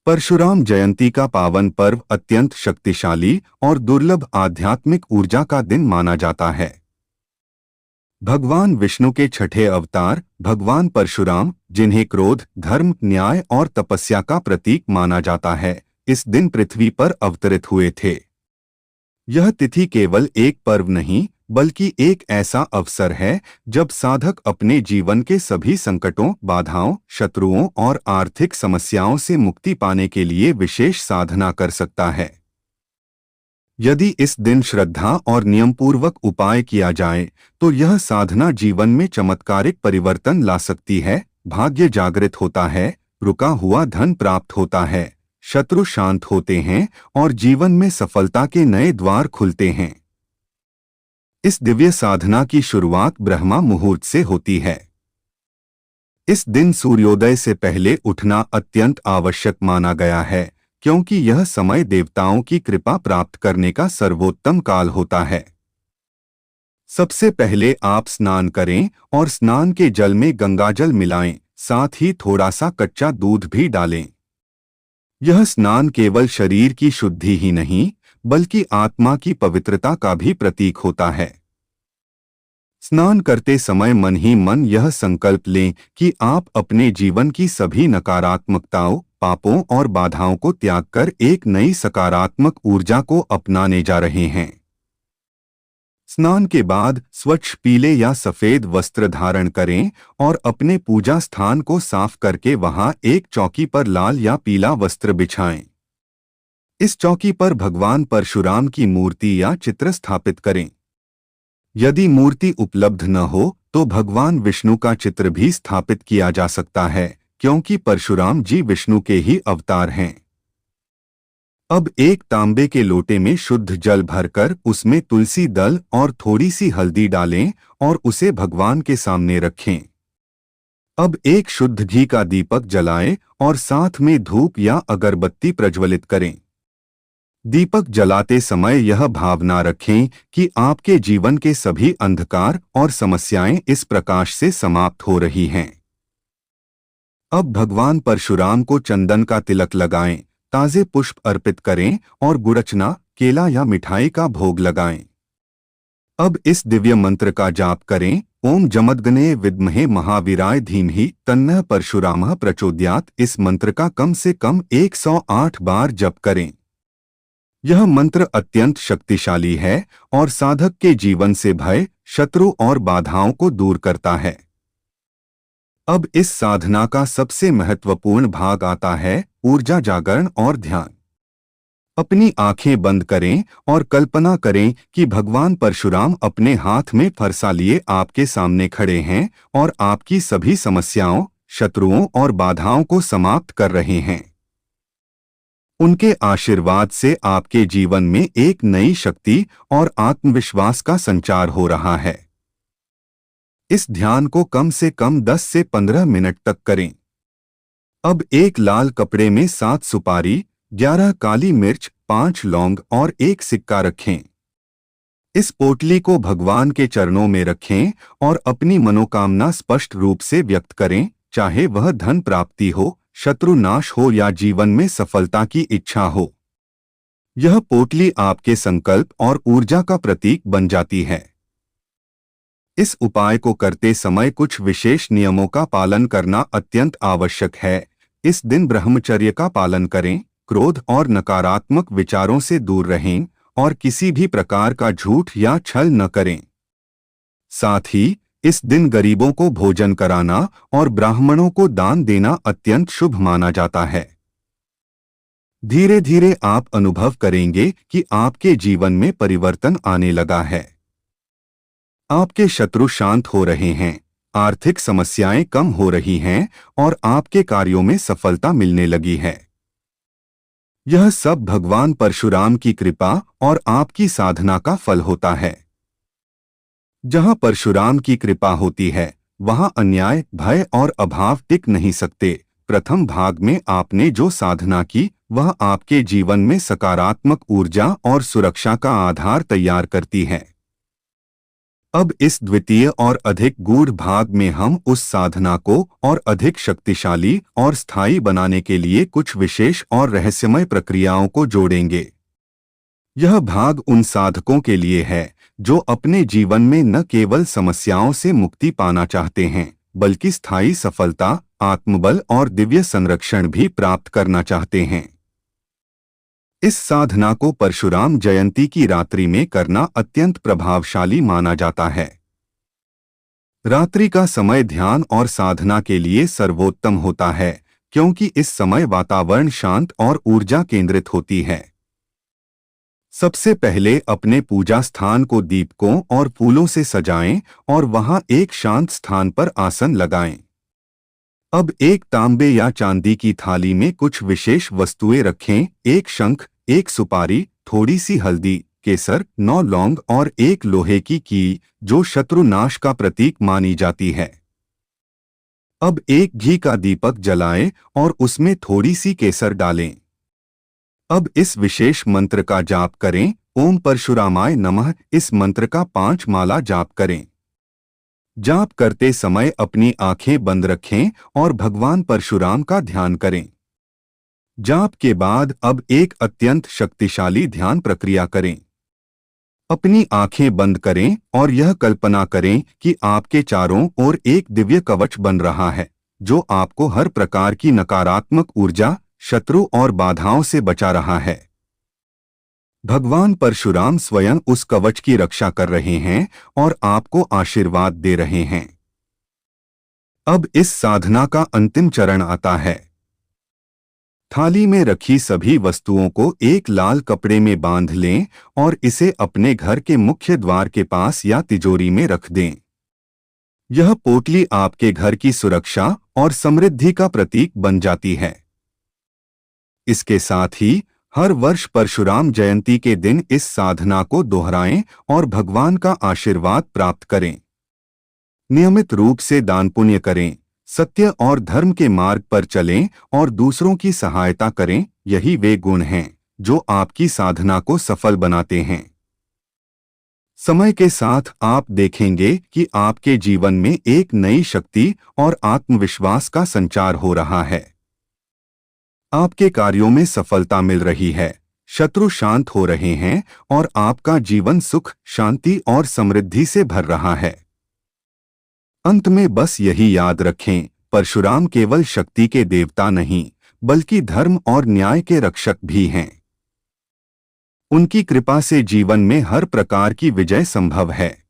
परशुराम जयंती का पावन पर्व अत्यंत शक्तिशाली और दुर्लभ आध्यात्मिक ऊर्जा का दिन माना जाता है। भगवान विष्णु के छठे अवतार भगवान परशुराम, जिन्हें क्रोध, धर्म, न्याय और तपस्या का प्रतीक माना जाता है, इस दिन पृथ्वी पर अवतरित हुए थे। यह तिथि केवल एक पर्व नहीं, बल्कि एक ऐसा अवसर है जब साधक अपने जीवन के सभी संकटों, बाधाओं, शत्रुओं और आर्थिक समस्याओं से मुक्ति पाने के लिए विशेष साधना कर सकता है। यदि इस दिन श्रद्धा और नियमपूर्वक उपाय किया जाए, तो यह साधना जीवन में चमत्कारिक परिवर्तन ला सकती है। भाग्य जागृत होता है, रुका हुआ धन प्राप्त होता है, शत्रु शांत होते हैं और जीवन में सफलता के नए द्वार खुलते हैं। इस दिव्य साधना की शुरुआत ब्रह्मा मुहूर्त से होती है। इस दिन सूर्योदय से पहले उठना अत्यंत आवश्यक माना गया है, क्योंकि यह समय देवताओं की कृपा प्राप्त करने का सर्वोत्तम काल होता है। सबसे पहले आप स्नान करें और स्नान के जल में गंगाजल मिलाएं, साथ ही थोड़ा सा कच्चा दूध भी डालें। यह स्नान केवल शरीर की शुद्धि ही नहीं, बल्कि आत्मा की पवित्रता का भी प्रतीक होता है। स्नान करते समय मन ही मन यह संकल्प लें कि आप अपने जीवन की सभी नकारात्मकताओं, पापों और बाधाओं को त्याग कर एक नई सकारात्मक ऊर्जा को अपनाने जा रहे हैं। स्नान के बाद स्वच्छ पीले या सफेद वस्त्र धारण करें और अपने पूजा स्थान को साफ करके वहां एक चौकी पर लाल या पीला वस्त्र बिछाएं। इस चौकी पर भगवान परशुराम की मूर्ति या चित्र स्थापित करें। यदि मूर्ति उपलब्ध न हो तो भगवान विष्णु का चित्र भी स्थापित किया जा सकता है, क्योंकि परशुराम जी विष्णु के ही अवतार हैं। अब एक तांबे के लोटे में शुद्ध जल भरकर उसमें तुलसी दल और थोड़ी सी हल्दी डालें और उसे भगवान के सामने रखें। अब एक शुद्ध घी का दीपक जलाएं और साथ में धूप या अगरबत्ती प्रज्वलित करें। दीपक जलाते समय यह भावना रखें कि आपके जीवन के सभी अंधकार और समस्याएं इस प्रकाश से समाप्त हो रही हैं। अब भगवान परशुराम को चंदन का तिलक लगाएं, ताजे पुष्प अर्पित करें और गुड़चना, केला या मिठाई का भोग लगाएं। अब इस दिव्य मंत्र का जाप करें, ओम जमदग्ने विद्महे महावीराय धीमहि तन्नः परशुरामः प्रचोदयात्। इस मंत्र का कम से कम 108 बार जप करें। यह मंत्र अत्यंत शक्तिशाली है और साधक के जीवन से भय, शत्रु और बाधाओं को दूर करता है। अब इस साधना का सबसे महत्वपूर्ण भाग आता है, ऊर्जा जागरण और ध्यान। अपनी आंखें बंद करें और कल्पना करें कि भगवान परशुराम अपने हाथ में फरसा लिए आपके सामने खड़े हैं और आपकी सभी समस्याओं, शत्रुओं और बाधाओं को समाप्त कर रहे हैं। उनके आशीर्वाद से आपके जीवन में एक नई शक्ति और आत्मविश्वास का संचार हो रहा है। इस ध्यान को कम से कम 10 से 15 मिनट तक करें। अब एक लाल कपड़े में 7 सुपारी, 11 काली मिर्च, 5 लौंग और 1 सिक्का रखें। इस पोटली को भगवान के चरणों में रखें और अपनी मनोकामना स्पष्ट रूप से व्यक्त करें, चाहे वह धन प्राप्ति हो, शत्रु नाश हो या जीवन में सफलता की इच्छा हो। यह पोटली आपके संकल्प और ऊर्जा का प्रतीक बन जाती है। इस उपाय को करते समय कुछ विशेष नियमों का पालन करना अत्यंत आवश्यक है। इस दिन ब्रह्मचर्य का पालन करें, क्रोध और नकारात्मक विचारों से दूर रहें और किसी भी प्रकार का झूठ या छल न करें। साथ ही इस दिन गरीबों को भोजन कराना और ब्राह्मणों को दान देना अत्यंत शुभ माना जाता है। धीरे धीरे आप अनुभव करेंगे कि आपके जीवन में परिवर्तन आने लगा है। आपके शत्रु शांत हो रहे हैं, आर्थिक समस्याएं कम हो रही हैं और आपके कार्यों में सफलता मिलने लगी है। यह सब भगवान परशुराम की कृपा और आपकी साधना का फल होता है। जहां परशुराम की कृपा होती है, वहां अन्याय, भय और अभाव टिक नहीं सकते। प्रथम भाग में आपने जो साधना की, वह आपके जीवन में सकारात्मक ऊर्जा और सुरक्षा का आधार तैयार करती है। अब इस द्वितीय और अधिक गूढ़ भाग में हम उस साधना को और अधिक शक्तिशाली और स्थायी बनाने के लिए कुछ विशेष और रहस्यमय प्रक्रियाओं को जोड़ेंगे। यह भाग उन साधकों के लिए है जो अपने जीवन में न केवल समस्याओं से मुक्ति पाना चाहते हैं, बल्कि स्थायी सफलता, आत्मबल और दिव्य संरक्षण भी प्राप्त करना चाहते हैं। इस साधना को परशुराम जयंती की रात्रि में करना अत्यंत प्रभावशाली माना जाता है। रात्रि का समय ध्यान और साधना के लिए सर्वोत्तम होता है, क्योंकि इस समय वातावरण शांत और ऊर्जा केंद्रित होती है। सबसे पहले अपने पूजा स्थान को दीपकों और फूलों से सजाएं और वहां एक शांत स्थान पर आसन लगाएं। अब एक तांबे या चांदी की थाली में कुछ विशेष वस्तुएं रखें। एक शंख, एक सुपारी, थोड़ी सी हल्दी, केसर, 9 लौंग और एक लोहे की कील जो शत्रु नाश का प्रतीक मानी जाती है। अब एक घी का दीपक जलाएं और उसमें थोड़ी सी केसर डालें। अब इस विशेष मंत्र का जाप करें, ओम परशुरामाय नमः। इस मंत्र का 5 माला जाप करें। जाप करते समय अपनी आंखें बंद रखें और भगवान परशुराम का ध्यान करें। जाप के बाद अब एक अत्यंत शक्तिशाली ध्यान प्रक्रिया करें। अपनी आंखें बंद करें और यह कल्पना करें कि आपके चारों ओर एक दिव्य कवच बन रहा है, जो आपको हर प्रकार की नकारात्मक ऊर्जा, शत्रु और बाधाओं से बचा रहा है। भगवान परशुराम स्वयं उस कवच की रक्षा कर रहे हैं और आपको आशीर्वाद दे रहे हैं। अब इस साधना का अंतिम चरण आता है। थाली में रखी सभी वस्तुओं को एक लाल कपड़े में बांध लें और इसे अपने घर के मुख्य द्वार के पास या तिजोरी में रख दें। यह पोटली आपके घर की सुरक्षा और समृद्धि का प्रतीक बन जाती है। इसके साथ ही हर वर्ष परशुराम जयंती के दिन इस साधना को दोहराएं और भगवान का आशीर्वाद प्राप्त करें। नियमित रूप से दान पुण्य करें, सत्य और धर्म के मार्ग पर चलें और दूसरों की सहायता करें। यही वे गुण हैं जो आपकी साधना को सफल बनाते हैं। समय के साथ आप देखेंगे कि आपके जीवन में एक नई शक्ति और आत्मविश्वास का संचार हो रहा है। आपके कार्यों में सफलता मिल रही है, शत्रु शांत हो रहे हैं और आपका जीवन सुख, शांति और समृद्धि से भर रहा है। अंत में बस यही याद रखें, परशुराम केवल शक्ति के देवता नहीं, बल्कि धर्म और न्याय के रक्षक भी हैं। उनकी कृपा से जीवन में हर प्रकार की विजय संभव है।